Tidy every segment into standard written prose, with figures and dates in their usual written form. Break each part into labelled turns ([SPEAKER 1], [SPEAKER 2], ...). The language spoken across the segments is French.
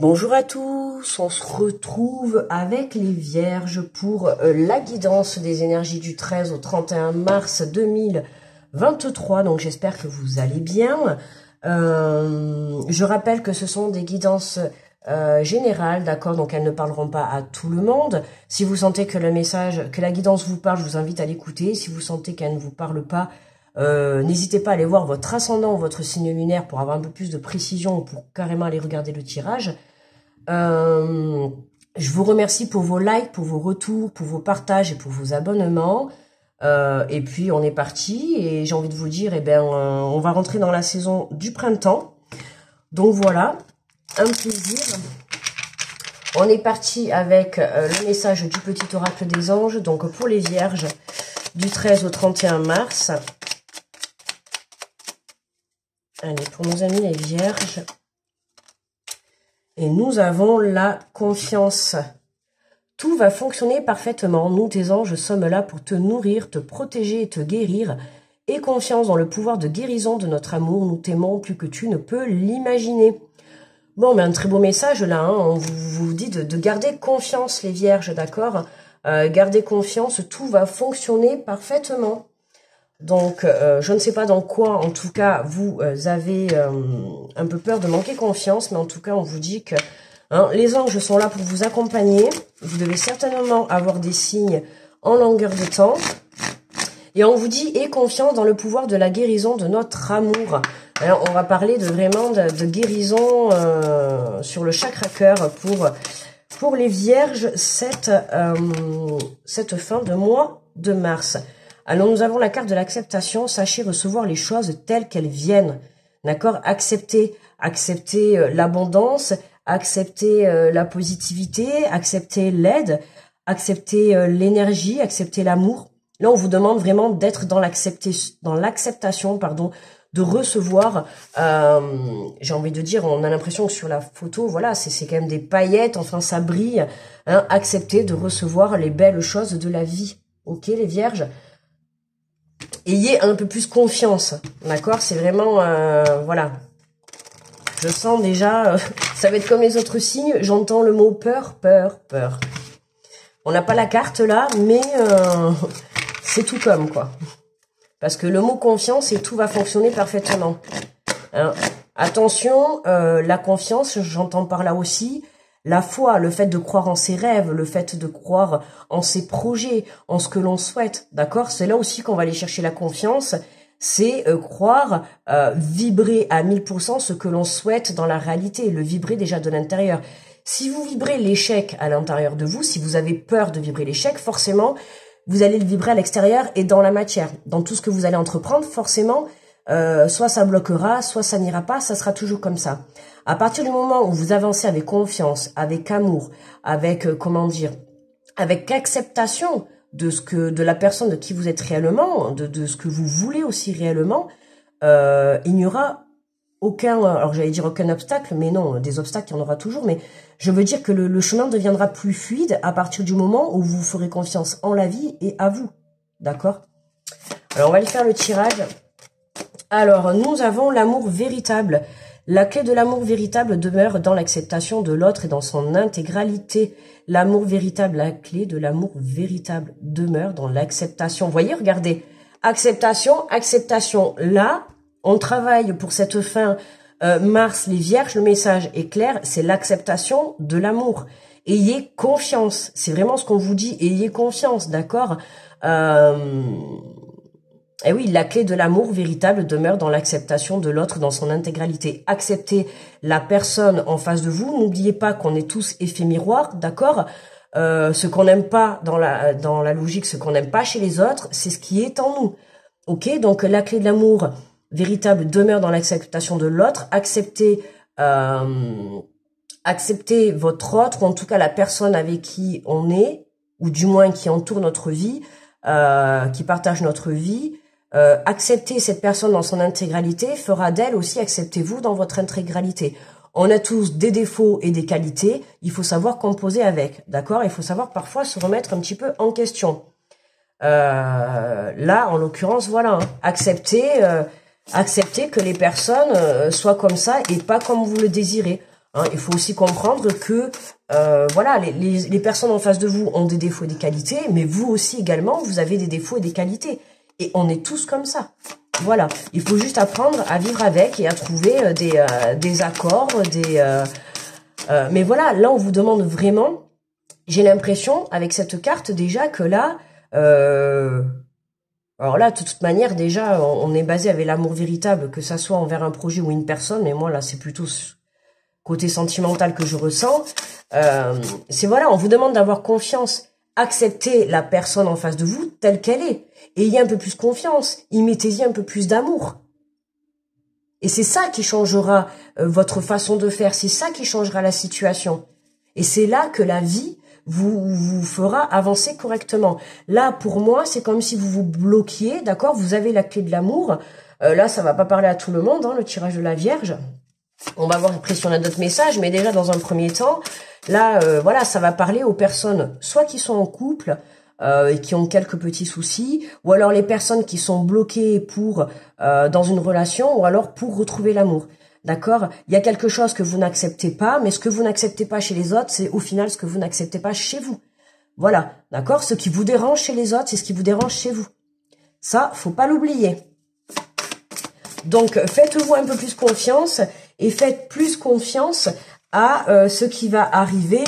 [SPEAKER 1] Bonjour à tous, on se retrouve avec les Vierges pour la guidance des énergies du 13 au 31 mars 2023. Donc j'espère que vous allez bien. Je rappelle que ce sont des guidances générales, d'accord, donc elles ne parleront pas à tout le monde. Si vous sentez que le message, que la guidance vous parle, je vous invite à l'écouter. Si vous sentez qu'elle ne vous parle pas, n'hésitez pas à aller voir votre ascendant ou votre signe lunaire pour avoir un peu plus de précision ou pour carrément aller regarder le tirage. Je vous remercie pour vos likes, pour vos retours, pour vos partages et pour vos abonnements. Et puis on est parti et j'ai envie de vous dire, on va rentrer dans la saison du printemps. Donc voilà, un plaisir. On est parti avec le message du petit oracle des anges. Donc pour les Vierges, du 13 au 31 mars. Allez, pour nos amis les Vierges. Et nous avons la confiance. Tout va fonctionner parfaitement. Nous, tes anges, sommes là pour te nourrir, te protéger et te guérir. Aie confiance dans le pouvoir de guérison de notre amour. Nous t'aimons plus que tu ne peux l'imaginer. Bon, mais un très beau message là. Hein. On vous dit de garder confiance, les Vierges, d'accord? Gardez confiance, tout va fonctionner parfaitement. Donc, je ne sais pas dans quoi, en tout cas, vous avez un peu peur de manquer confiance, mais en tout cas, on vous dit que les anges sont là pour vous accompagner. Vous devez certainement avoir des signes en longueur de temps. Et on vous dit, aie confiance dans le pouvoir de la guérison de notre amour. Alors, on va parler vraiment de guérison sur le chakra-cœur pour les Vierges cette fin de mois de mars. Alors, nous avons la carte de l'acceptation. Sachez recevoir les choses telles qu'elles viennent. D'accord? Accepter l'abondance, accepter la positivité, accepter l'aide, accepter l'énergie, accepter l'amour. Là, on vous demande vraiment d'être dans l'acceptation, de recevoir. J'ai envie de dire, on a l'impression que sur la photo, voilà, c'est quand même des paillettes, enfin, ça brille. Hein, accepter de recevoir les belles choses de la vie. Ok, les Vierges? Ayez un peu plus confiance, d'accord? C'est vraiment, voilà. Je sens déjà, ça va être comme les autres signes, j'entends le mot peur, peur, peur. On n'a pas la carte là, mais c'est tout comme, quoi. Parce que le mot confiance et tout va fonctionner parfaitement. Hein? Attention, la confiance, j'entends par là aussi, la foi, le fait de croire en ses rêves, le fait de croire en ses projets, en ce que l'on souhaite, d'accord? C'est là aussi qu'on va aller chercher la confiance, c'est croire, vibrer à 1000% ce que l'on souhaite dans la réalité, le vibrer déjà de l'intérieur. Si vous vibrez l'échec à l'intérieur de vous, si vous avez peur de vibrer l'échec, forcément, vous allez le vibrer à l'extérieur et dans la matière. Dans tout ce que vous allez entreprendre, forcément, soit ça bloquera, soit ça n'ira pas, ça sera toujours comme ça. À partir du moment où vous avancez avec confiance, avec amour, avec, avec acceptation de la personne de qui vous êtes réellement, de ce que vous voulez aussi réellement, il n'y aura aucun, alors j'allais dire aucun obstacle, mais non, des obstacles, il y en aura toujours, mais je veux dire que le chemin deviendra plus fluide à partir du moment où vous ferez confiance en la vie et à vous. D'accord? Alors, on va aller faire le tirage. Alors, nous avons l'amour véritable. La clé de l'amour véritable demeure dans l'acceptation de l'autre et dans son intégralité. L'amour véritable, la clé de l'amour véritable demeure dans l'acceptation. Vous voyez, regardez. Acceptation, acceptation. Là, on travaille pour cette fin mars, les Vierges. Le message est clair, c'est l'acceptation de l'amour. Ayez confiance. C'est vraiment ce qu'on vous dit. Ayez confiance, d'accord? Et oui, la clé de l'amour véritable demeure dans l'acceptation de l'autre dans son intégralité. Acceptez la personne en face de vous. N'oubliez pas qu'on est tous effets miroirs, d'accord? Ce qu'on n'aime pas dans la logique, ce qu'on n'aime pas chez les autres, c'est ce qui est en nous. Ok? Donc, la clé de l'amour véritable demeure dans l'acceptation de l'autre. Acceptez votre autre, ou en tout cas la personne avec qui on est, ou du moins qui entoure notre vie, qui partage notre vie. Accepter cette personne dans son intégralité fera d'elle aussi accepter vous dans votre intégralité. On a tous des défauts et des qualités, il faut savoir composer avec, d'accord? Il faut savoir parfois se remettre un petit peu en question. Là, en l'occurrence, voilà, hein, accepter que les personnes soient comme ça et pas comme vous le désirez. Hein, il faut aussi comprendre que voilà, les personnes en face de vous ont des défauts et des qualités, mais vous aussi également, vous avez des défauts et des qualités. Et on est tous comme ça. Voilà, il faut juste apprendre à vivre avec et à trouver des accords, mais voilà, là on vous demande vraiment, j'ai l'impression avec cette carte déjà que là, alors là de toute manière déjà on est basé avec l'amour véritable, que ça soit envers un projet ou une personne, mais moi là c'est plutôt côté sentimental que je ressens. C'est voilà, on vous demande d'avoir confiance, acceptez la personne en face de vous telle qu'elle est, ayez un peu plus confiance, y mettez-y un peu plus d'amour. Et c'est ça qui changera votre façon de faire, c'est ça qui changera la situation. Et c'est là que la vie vous fera avancer correctement. Là, pour moi, c'est comme si vous vous bloquiez, d'accord? Vous avez la clé de l'amour. Là, ça va pas parler à tout le monde, hein, le tirage de la Vierge. On va voir après si on a d'autres messages, mais déjà dans un premier temps, là, voilà, ça va parler aux personnes, soit qui sont en couple et qui ont quelques petits soucis, ou alors les personnes qui sont bloquées dans une relation, ou alors pour retrouver l'amour. D'accord? Il y a quelque chose que vous n'acceptez pas, mais ce que vous n'acceptez pas chez les autres, c'est au final ce que vous n'acceptez pas chez vous. Voilà, d'accord? Ce qui vous dérange chez les autres, c'est ce qui vous dérange chez vous. Ça, faut pas l'oublier. Donc, faites-vous un peu plus confiance et faites plus confiance à ce qui va arriver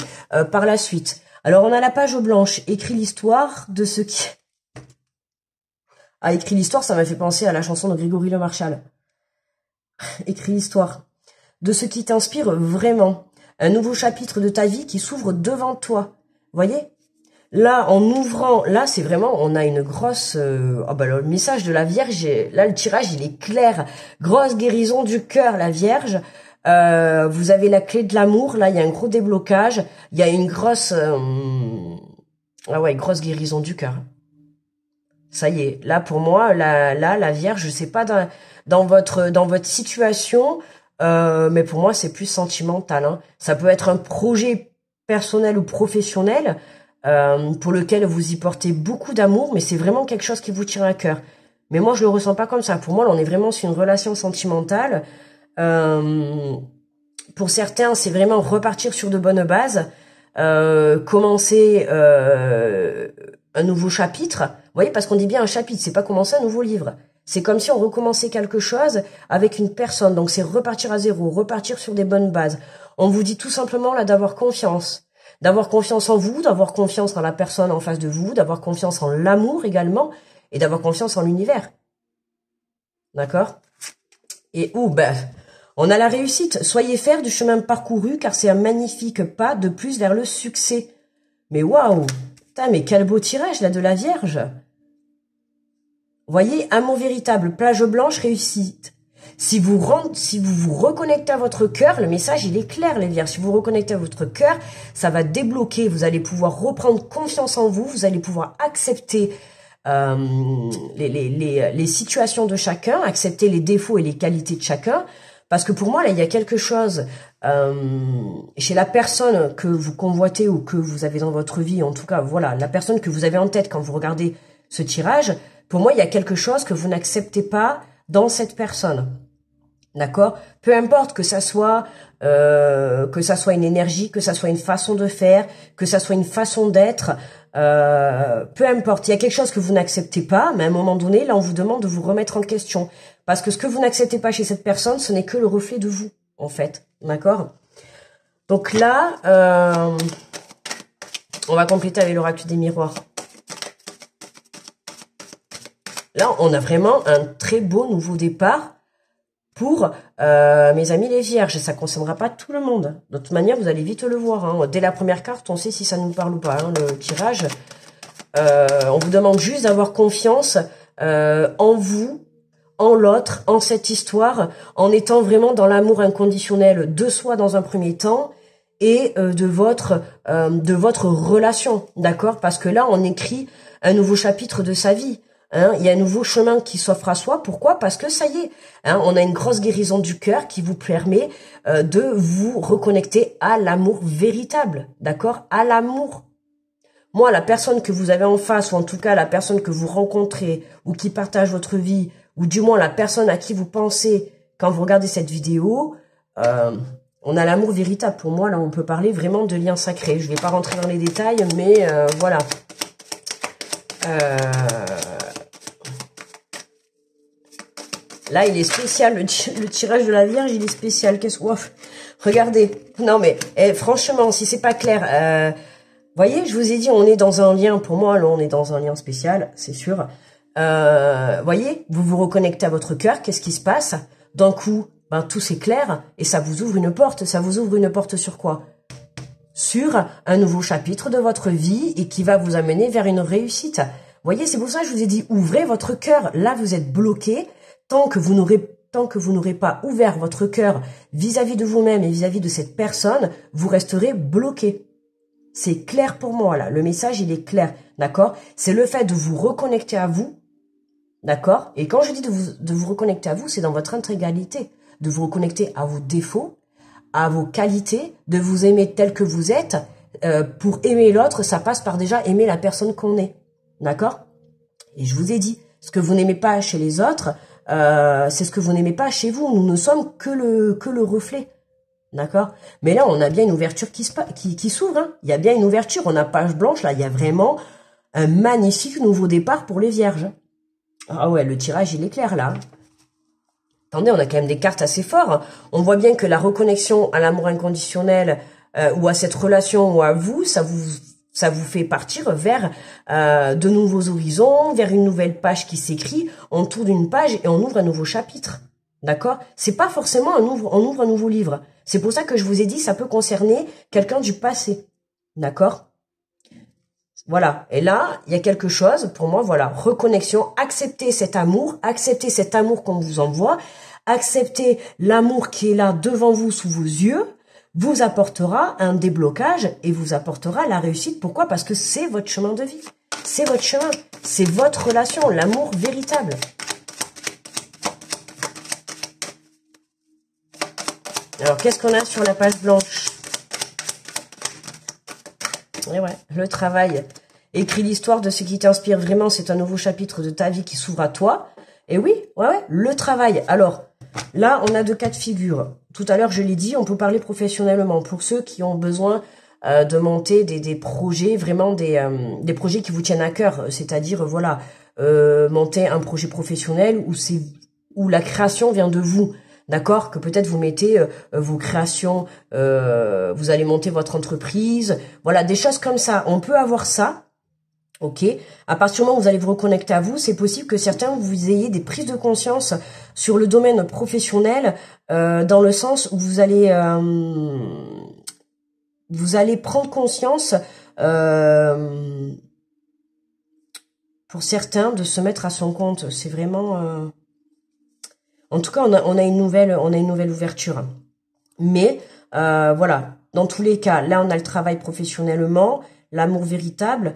[SPEAKER 1] par la suite. Alors, on a la page blanche, écrit l'histoire de ce qui... Ah, écrit l'histoire, ça m'a fait penser à la chanson de Grégory Le Marchal. Écrit l'histoire de ce qui t'inspire vraiment. Un nouveau chapitre de ta vie qui s'ouvre devant toi. Voyez? Là, en ouvrant, là, c'est vraiment, on a une grosse... oh bah, le message de la Vierge, là, le tirage, il est clair. Grosse guérison du cœur, la Vierge. Vous avez la clé de l'amour. Là, il y a un gros déblocage. Il y a une grosse... ah ouais, grosse guérison du cœur. Ça y est. Là, pour moi, la Vierge, je sais pas dans votre situation, mais pour moi, c'est plus sentimental. Hein. Ça peut être un projet personnel ou professionnel, pour lequel vous y portez beaucoup d'amour, mais c'est vraiment quelque chose qui vous tient à cœur. Mais moi, je le ressens pas comme ça. Pour moi, là, on est vraiment sur une relation sentimentale. Pour certains, c'est vraiment repartir sur de bonnes bases, commencer un nouveau chapitre. Vous voyez, parce qu'on dit bien un chapitre, c'est pas commencer un nouveau livre. C'est comme si on recommençait quelque chose avec une personne. Donc, c'est repartir à zéro, repartir sur des bonnes bases. On vous dit tout simplement là d'avoir confiance. D'avoir confiance en vous, d'avoir confiance en la personne en face de vous, d'avoir confiance en l'amour également, et d'avoir confiance en l'univers. D'accord? Et on a la réussite. Soyez fiers du chemin parcouru, car c'est un magnifique pas de plus vers le succès. Mais waouh! Putain, mais quel beau tirage, là, de la Vierge! Voyez, amour véritable, plage blanche, réussite. Si vous vous reconnectez à votre cœur, le message, il est clair, les Vierges. Si vous reconnectez à votre cœur, ça va débloquer. Vous allez pouvoir reprendre confiance en vous. Vous allez pouvoir accepter les situations de chacun, accepter les défauts et les qualités de chacun. Parce que pour moi, là, il y a quelque chose chez la personne que vous convoitez ou que vous avez dans votre vie. En tout cas, voilà, la personne que vous avez en tête quand vous regardez ce tirage. Pour moi, il y a quelque chose que vous n'acceptez pas dans cette personne. D'accord? Peu importe que ça soit une énergie, que ça soit une façon de faire, que ça soit une façon d'être, peu importe. Il y a quelque chose que vous n'acceptez pas, mais à un moment donné, là, on vous demande de vous remettre en question. Parce que ce que vous n'acceptez pas chez cette personne, ce n'est que le reflet de vous, en fait. D'accord? Donc là, on va compléter avec l'oracle des miroirs. Là, on a vraiment un très beau nouveau départ pour mes amis les Vierges. Ça ne concernera pas tout le monde. De toute manière, vous allez vite le voir. Hein. Dès la première carte, on sait si ça nous parle ou pas. Hein, le tirage. On vous demande juste d'avoir confiance en vous, en l'autre, en cette histoire, en étant vraiment dans l'amour inconditionnel de soi dans un premier temps et de votre relation. D'accord? Parce que là, on écrit un nouveau chapitre de sa vie. Hein, il y a un nouveau chemin qui s'offre à soi. Pourquoi? Parce que ça y est, hein, on a une grosse guérison du cœur qui vous permet de vous reconnecter à l'amour véritable, d'accord? À l'amour. Moi, la personne que vous avez en face, ou en tout cas la personne que vous rencontrez, ou qui partage votre vie, ou du moins la personne à qui vous pensez quand vous regardez cette vidéo, On a l'amour véritable. Pour moi, là, on peut parler vraiment de lien sacré. Je ne vais pas rentrer dans les détails, mais voilà. Là, il est spécial. Le tirage de la Vierge, il est spécial. Qu'est-ce que... Regardez. Non, mais franchement, si c'est pas clair... voyez, je vous ai dit, on est dans un lien. Pour moi, là, on est dans un lien spécial, c'est sûr. Voyez, vous vous reconnectez à votre cœur. Qu'est-ce qui se passe? D'un coup, ben, tout s'éclaire et ça vous ouvre une porte. Ça vous ouvre une porte sur quoi? Sur un nouveau chapitre de votre vie et qui va vous amener vers une réussite. Voyez, c'est pour ça que je vous ai dit, ouvrez votre cœur. Là, vous êtes bloqué. Tant que vous n'aurez pas ouvert votre cœur vis-à-vis de vous-même et vis-à-vis de cette personne, vous resterez bloqué. C'est clair pour moi, là. Le message, il est clair, d'accord? C'est le fait de vous reconnecter à vous, d'accord? Et quand je dis de vous reconnecter à vous, c'est dans votre intégralité. De vous reconnecter à vos défauts, à vos qualités, de vous aimer tel que vous êtes. Pour aimer l'autre, ça passe par déjà aimer la personne qu'on est, d'accord? Et je vous ai dit, ce que vous n'aimez pas chez les autres... c'est ce que vous n'aimez pas chez vous. Nous ne sommes que le reflet. D'accord? Mais là, on a bien une ouverture qui s'ouvre. Hein. Il y a bien une ouverture. On a page blanche. Là, il y a vraiment un magnifique nouveau départ pour les vierges. Ah ouais, le tirage, il est clair là. Attendez, on a quand même des cartes assez fortes. On voit bien que la reconnexion à l'amour inconditionnel ou à cette relation ou à vous, ça vous fait partir vers de nouveaux horizons, vers une nouvelle page qui s'écrit. On tourne une page et on ouvre un nouveau chapitre. D'accord? C'est pas forcément on ouvre un nouveau livre. C'est pour ça que je vous ai dit, ça peut concerner quelqu'un du passé. D'accord? Voilà. Et là, il y a quelque chose, pour moi, voilà, reconnexion, accepter cet amour qu'on vous envoie, accepter l'amour qui est là devant vous, sous vos yeux, vous apportera un déblocage et vous apportera la réussite. Pourquoi? Parce que c'est votre chemin de vie. C'est votre chemin. C'est votre relation, l'amour véritable. Alors, qu'est-ce qu'on a sur la page blanche? Et ouais, le travail. Écris l'histoire de ce qui t'inspire vraiment. C'est un nouveau chapitre de ta vie qui s'ouvre à toi. Et oui, ouais, le travail. Alors, là, on a deux cas de figure. Tout à l'heure, je l'ai dit, on peut parler professionnellement. Pour ceux qui ont besoin de monter des projets, vraiment des projets qui vous tiennent à cœur. C'est-à-dire, voilà, monter un projet professionnel où la création vient de vous. D'accord? Que peut-être vous mettez vos créations, vous allez monter votre entreprise. Voilà, des choses comme ça. On peut avoir ça. Ok. À partir du moment où vous allez vous reconnecter à vous, c'est possible que certains vous ayez des prises de conscience sur le domaine professionnel, dans le sens où vous allez prendre conscience, pour certains, de se mettre à son compte. C'est vraiment, en tout cas, on a une nouvelle ouverture. Mais voilà, dans tous les cas, là, on a le travail professionnellement, l'amour véritable.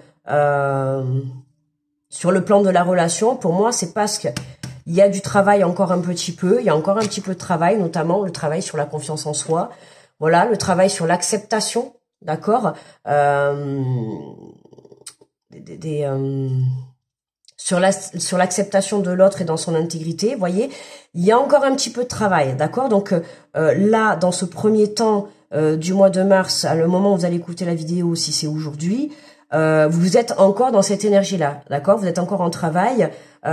[SPEAKER 1] Sur le plan de la relation, pour moi, c'est parce que il y a du travail encore un petit peu, il y a encore un petit peu de travail, notamment le travail sur la confiance en soi, voilà, le travail sur l'acceptation, d'accord, sur l'acceptation de l'autre et dans son intégrité, voyez, il y a encore un petit peu de travail, d'accord. Donc là, dans ce premier temps du mois de mars, à le moment où vous allez écouter la vidéo, si c'est aujourd'hui, vous êtes encore dans cette énergie-là, d'accord? Vous êtes encore en travail,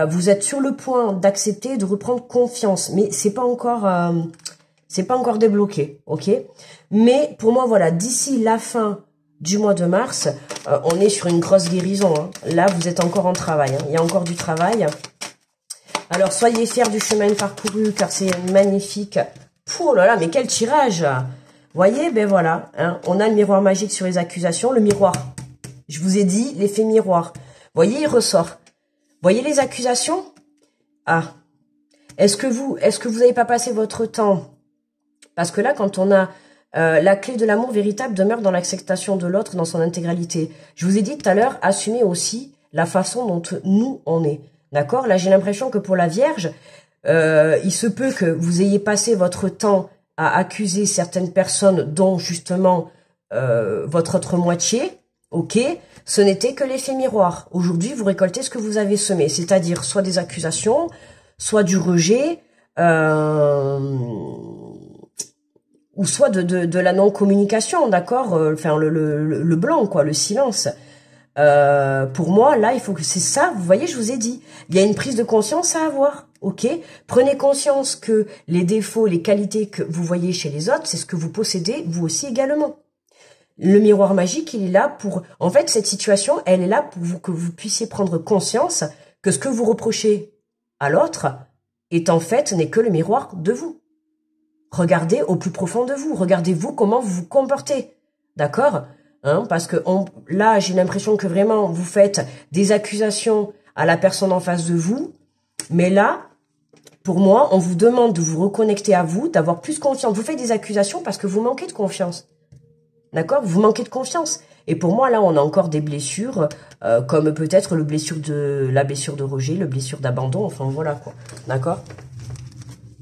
[SPEAKER 1] vous êtes sur le point d'accepter, de reprendre confiance, mais c'est pas encore débloqué, ok? Mais pour moi, voilà, d'ici la fin du mois de mars, on est sur une grosse guérison. Hein. Là, vous êtes encore en travail, hein. Il y a encore du travail. Alors, soyez fiers du chemin parcouru, car c'est magnifique. Oh là là, mais quel tirage! Voyez, ben voilà, hein, on a le miroir magique sur les accusations, le miroir. Je vous ai dit, l'effet miroir. Voyez, il ressort. Voyez les accusations? Ah. Est-ce que vous n'avez pas passé votre temps? Parce que là, quand on a la clé de l'amour véritable demeure dans l'acceptation de l'autre dans son intégralité. Je vous ai dit tout à l'heure, assumez aussi la façon dont nous, on est. D'accord? Là, j'ai l'impression que pour la Vierge, il se peut que vous ayez passé votre temps à accuser certaines personnes, dont justement votre autre moitié. Ok, ce n'était que l'effet miroir. Aujourd'hui, vous récoltez ce que vous avez semé, c'est-à-dire soit des accusations, soit du rejet, ou ou soit de la non-communication, d'accord, enfin le blanc, quoi, le silence. Pour moi, là, il faut que c'est ça, vous voyez, je vous ai dit, il y a une prise de conscience à avoir, ok? Prenez conscience que les défauts, les qualités que vous voyez chez les autres, c'est ce que vous possédez, vous aussi également. Le miroir magique, il est là pour... En fait, cette situation, elle est là pour que vous puissiez prendre conscience que ce que vous reprochez à l'autre est en fait, n'est que le miroir de vous. Regardez au plus profond de vous. Regardez-vous comment vous vous comportez. D'accord? Parce que là, j'ai l'impression que vraiment, vous faites des accusations à la personne en face de vous. Mais là, pour moi, on vous demande de vous reconnecter à vous, d'avoir plus confiance. Vous faites des accusations parce que vous manquez de confiance. D'accord? Vous manquez de confiance. Et pour moi, là, on a encore des blessures, comme peut-être la blessure de rejet, la blessure d'abandon. Enfin, voilà, quoi. D'accord?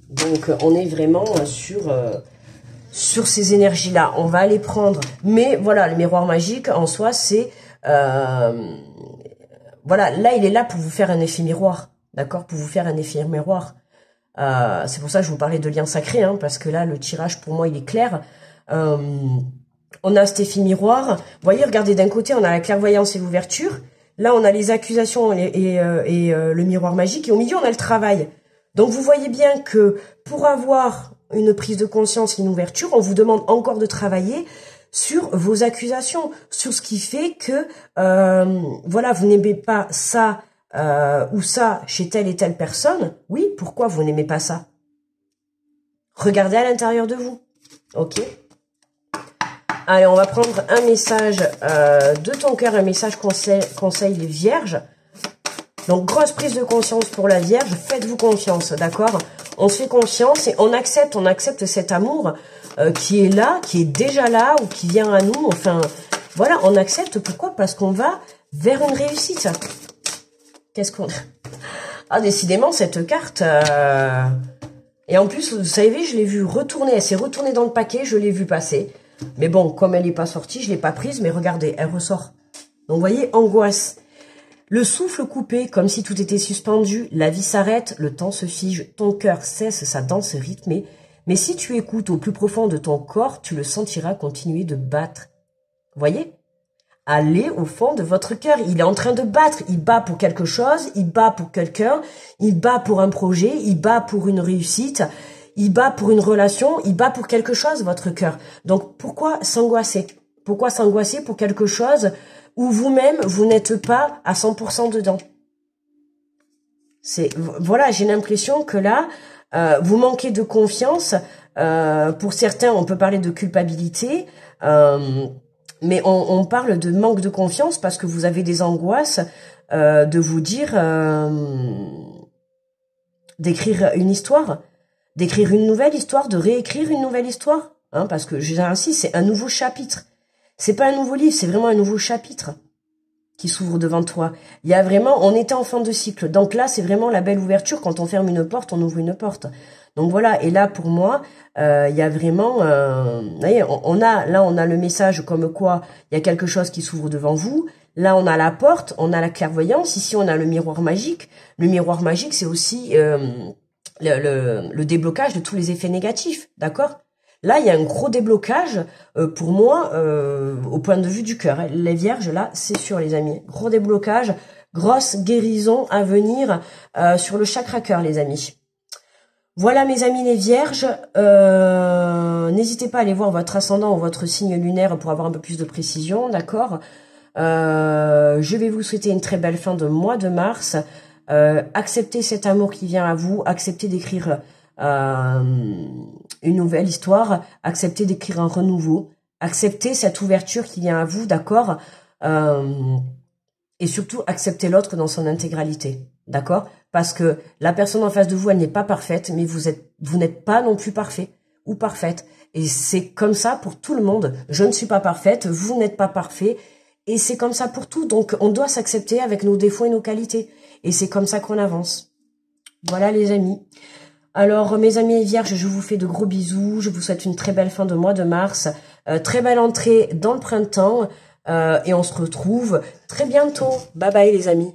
[SPEAKER 1] Donc, on est vraiment sur ces énergies-là. On va aller prendre... Mais, voilà, le miroir magique, en soi, c'est... voilà, là, il est là pour vous faire un effet miroir. D'accord? Pour vous faire un effet miroir. C'est pour ça que je vous parlais de lien sacré, parce que là, le tirage, pour moi, il est clair. On a cet effet miroir. Vous voyez, regardez, d'un côté, on a la clairvoyance et l'ouverture. Là, on a les accusations et le miroir magique. Et au milieu, on a le travail. Donc, vous voyez bien que pour avoir une prise de conscience et une ouverture, on vous demande encore de travailler sur vos accusations, sur ce qui fait que, voilà, vous n'aimez pas ça ou ça chez telle et telle personne. Oui, pourquoi vous n'aimez pas ça? Regardez à l'intérieur de vous. Ok? Allez, on va prendre un message de ton cœur, un message conseil les vierges. Donc, grosse prise de conscience pour la Vierge. Faites-vous confiance, d'accord? On se fait confiance et on accepte cet amour qui est là, qui est déjà là ou qui vient à nous. Enfin, voilà, on accepte. Pourquoi? Parce qu'on va vers une réussite. Qu'est-ce qu'on... Ah, décidément, cette carte... Et en plus, vous savez, je l'ai vue retourner. Elle s'est retournée dans le paquet, je l'ai vue passer. Mais bon, comme elle n'est pas sortie, je ne l'ai pas prise. Mais regardez, elle ressort. Donc, vous voyez, angoisse. Le souffle coupé, comme si tout était suspendu, la vie s'arrête, le temps se fige, ton cœur cesse sa danse rythmée, mais si tu écoutes au plus profond de ton corps, tu le sentiras continuer de battre. Voyez? Allez au fond de votre cœur, il est en train de battre, il bat pour quelque chose, il bat pour quelqu'un, il bat pour un projet, il bat pour une réussite, il bat pour une relation, il bat pour quelque chose, votre cœur. Donc pourquoi s'angoisser? Pourquoi s'angoisser pour quelque chose où vous-même, vous n'êtes pas à 100% dedans? Voilà, j'ai l'impression que là, vous manquez de confiance. Pour certains, on peut parler de culpabilité, mais on parle de manque de confiance parce que vous avez des angoisses de vous dire d'écrire une histoire, d'écrire une nouvelle histoire, de réécrire une nouvelle histoire, parce que j'insiste, c'est un nouveau chapitre. C'est pas un nouveau livre, c'est vraiment un nouveau chapitre qui s'ouvre devant toi. Il y a vraiment, on était en fin de cycle. Donc là, c'est vraiment la belle ouverture. Quand on ferme une porte, on ouvre une porte. Donc voilà. Et là, pour moi, il y a vraiment, vous voyez, on a le message comme quoi il y a quelque chose qui s'ouvre devant vous. Là, on a la porte, on a la clairvoyance. Ici, on a le miroir magique. Le miroir magique, c'est aussi le déblocage de tous les effets négatifs. D'accord? Là, il y a un gros déblocage pour moi au point de vue du cœur. Les vierges, là, c'est sûr, les amis. Gros déblocage, grosse guérison à venir sur le chakra cœur, les amis. Voilà, mes amis les vierges. N'hésitez pas à aller voir votre ascendant ou votre signe lunaire pour avoir un peu plus de précision, d'accord? Je vais vous souhaiter une très belle fin de mois de mars. Acceptez cet amour qui vient à vous. Acceptez d'écrire... une nouvelle histoire, acceptez d'écrire un renouveau, acceptez cette ouverture qui vient à vous, d'accord, et surtout acceptez l'autre dans son intégralité, d'accord, parce que la personne en face de vous, elle n'est pas parfaite, mais vous n'êtes pas non plus parfait ou parfaite, et c'est comme ça pour tout le monde. Je ne suis pas parfaite, vous n'êtes pas parfait, et c'est comme ça pour tout. Donc on doit s'accepter avec nos défauts et nos qualités, et c'est comme ça qu'on avance. Voilà les amis. Alors, mes amis vierges, je vous fais de gros bisous. Je vous souhaite une très belle fin de mois de mars. Très belle entrée dans le printemps. Et on se retrouve très bientôt. Bye bye les amis.